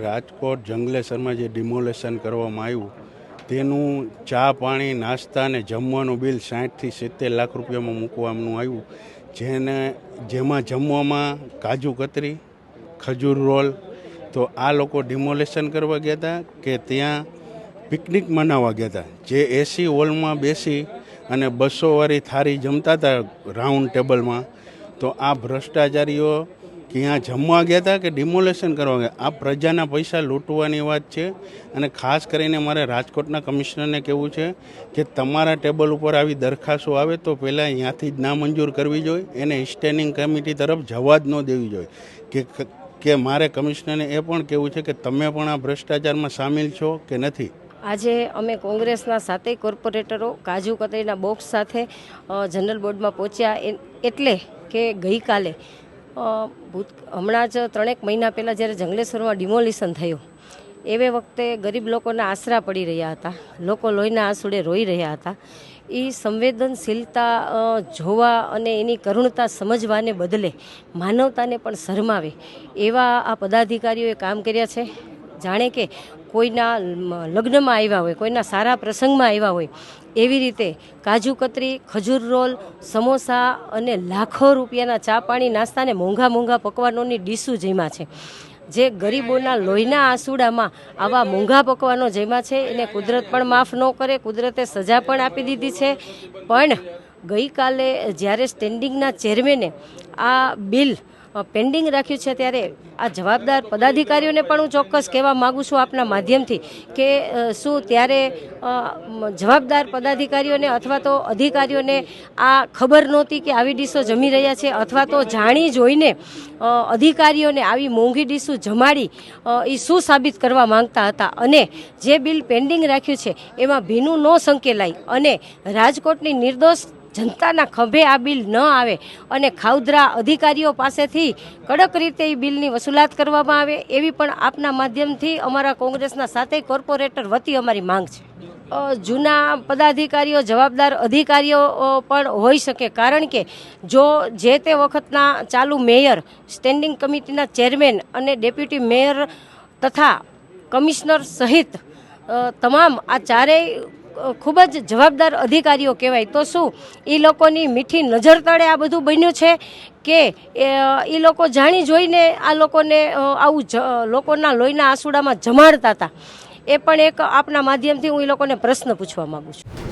રાજકોટ જંગલેસરમાં જે ડિમોલેશન કરવામાં આવ્યું તેનું ચા પાણી નાસ્તા અને જમવાનું બિલ 60 થી 70 લાખ રૂપિયામાં મૂકવાનું આવ્યું, જેમાં જમવામાં કાજુ કતરી, ખજૂર રોલ. તો આ લોકો ડિમોલેશન કરવા ગયા હતા કે ત્યાં પિકનિક મનાવવા ગયા હતા, જે એસી હોલમાં બેસી અને 200 વાળી થાળી જમતા હતા રાઉન્ડ ટેબલમાં. તો આ ભ્રષ્ટાચારીઓ ક્યાં જમવા ગયા હતા કે ડિમોલેશન કરવા ગયા? આ પ્રજાના પૈસા લૂંટવાની વાત છે. અને ખાસ કરીને મારે રાજકોટના કમિશનરને કહેવું છે કે તમારા ટેબલ ઉપર આવી દરખાસ્તો આવે તો પહેલાં અહીંયાથી જ નામંજૂર કરવી જોઈએ, એને સ્ટેન્ડિંગ કમિટી તરફ જવા જ ન દેવી જોઈએ. કે મારે કમિશનરને એ પણ કહેવું છે કે તમે પણ આ ભ્રષ્ટાચારમાં સામેલ છો કે નથી. આજે અમે કોંગ્રેસના 7 કોર્પોરેટરો કાજુ કતરીના બોક્સ સાથે જનરલ બોર્ડમાં પહોંચ્યા, એટલે કે ગઈકાલે હમણાં જ 3 મહિના પહેલાં જ્યારે જંગલેશ્વરમાં ડિમોલિશન થયું એવે વખતે ગરીબ લોકોના આશરા પડી રહ્યા હતા, લોકો લોહીના આંસુડે રોઈ રહ્યા હતા. એ સંવેદનશીલતા જોવા અને એની કરુણતા સમજવાને બદલે માનવતાને પણ શરમાવે એવા આ પદાધિકારીઓએ કામ કર્યા છે. જાણે કે કોઈના લગ્નમાં આવ્યા હોય, કોઈના સારા પ્રસંગમાં આવ્યા હોય એવી રીતે કાજુ કતરી, ખજૂર રોલ, સમોસા અને લાખો રૂપિયાના ચા પાણી નાસ્તા અને મોંઘા મોંઘા પકવાનોની ડીશું જમ્યા છે. જે ગરીબોના લોહીના આંસુડામાં આવા મોંઘા પકવાનો જમ્યા છે એને કુદરત પણ માફ ન કરે, કુદરતે સજા પણ આપી દીધી છે. પણ ગઈકાલે જ્યારે સ્ટેન્ડિંગના ચેરમેને આ બિલ પેન્ડિંગ રાખ્યું છે ત્યારે આ જવાબદાર પદાધિકારીઓને પણ હું ચોક્કસ કહેવા માગું છું આપના માધ્યમથી કે શું ત્યારે જવાબદાર પદાધિકારીઓને અથવા તો અધિકારીઓને આ ખબર નહોતી કે આવી ડીશો જમી રહ્યા છે, અથવા તો જાણી જોઈને અધિકારીઓને આવી મોંઘી ડીશો જમાડી એ શું સાબિત કરવા માંગતા હતા? અને જે બિલ પેન્ડિંગ રાખ્યું છે એમાં ભીનું ન સંકેલાય અને રાજકોટની નિર્દોષ જનતાના ખભે આ બિલ ન આવે અને ખાઉધરા અધિકારીઓ પાસેથી કડક રીતે એ બિલની વસૂલાત કરવામાં આવે એવી પણ આપના માધ્યમથી અમારા કોંગ્રેસના 7 કોર્પોરેટર વતી અમારી માંગ છે. જૂના પદાધિકારીઓ, જવાબદાર અધિકારીઓ પણ હોઈ શકે, કારણ કે જો જે તે વખતના ચાલુ મેયર, સ્ટેન્ડિંગ કમિટીના ચેરમેન અને ડેપ્યુટી મેયર તથા કમિશનર સહિત તમામ આ ચારેય ખૂબ જ જવાબદાર અધિકારીઓ કહેવાય, તો શું એ લોકોની મીઠી નજર તળે આ બધું બન્યું છે કે એ લોકો જાણી જોઈને આ લોકોને આવું લોકોના લોહીના આંસુડામાં જમાડતા હતા? એ પણ એક આપના માધ્યમથી હું એ લોકોને પ્રશ્ન પૂછવા માગું છું.